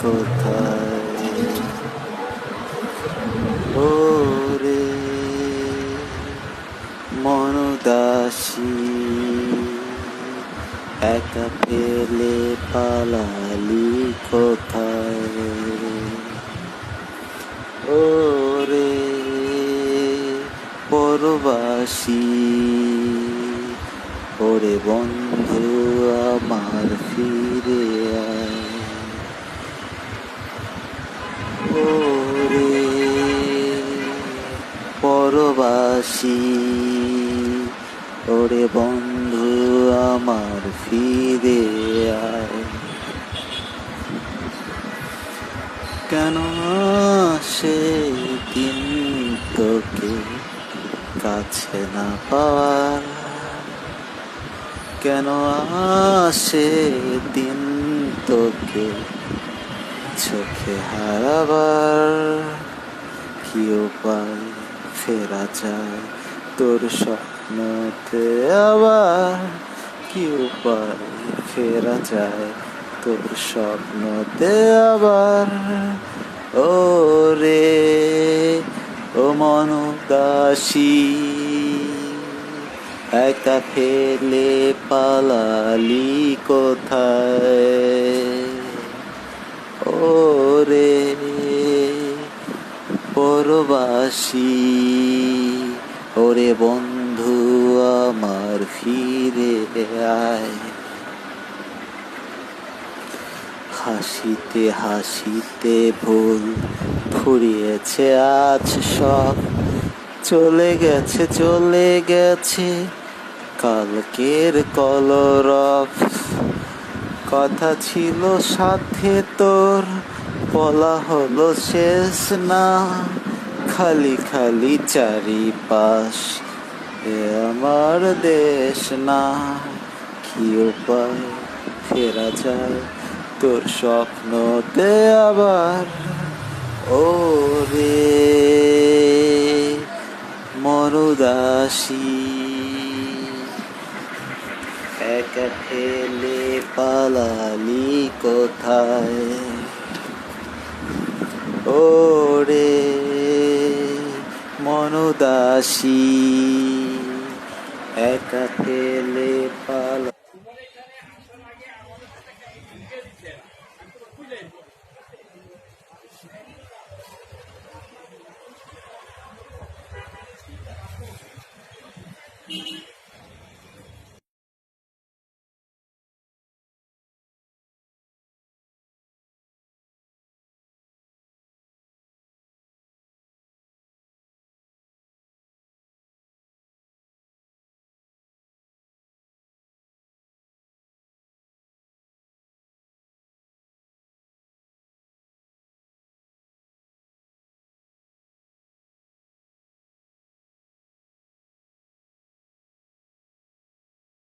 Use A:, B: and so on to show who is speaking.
A: কোথায়? ওরে মনদাসী, একা ফেলে পালালি কোথায়? ওরে পরবাসী, ওরে বন্ধু আমার ফিরে আয়। ওরে পরবাসী, ওরে বন্ধু আমার ফিরে আয়। কেন সেদিন তোকে কাছে না পাওয়ার, কেন সেদিন তোকে চোখে হারাবার? কি উপায় ফেরা যায় তোর স্বপ্নতে আবার? কি উপায় ফেরা যায় তোর স্বপ্নতে আবার? ও রে ও মনদাসী, একা ফেলে পালালি কোথায়? ওরে পরবাসী, ওরে বন্ধু আমার ফিরে আয়। হাসিতে হাসিতে ভুল ফুরিয়েছে আজ সব, চলে গেছে চলে গেছে কালকের কলরব। কথা ছিল সাথে তোর, বলা হলো শেষ না, খালি খালি চারিপাশ এ আমার দেশ না। কি উপায় ফেরা যায় তোর স্বপ্নতে আবার? ও রে মনদাসী, একা ফেলে পালালি কোথায়? ওরে মনদাসী, একা ফেলে পালালি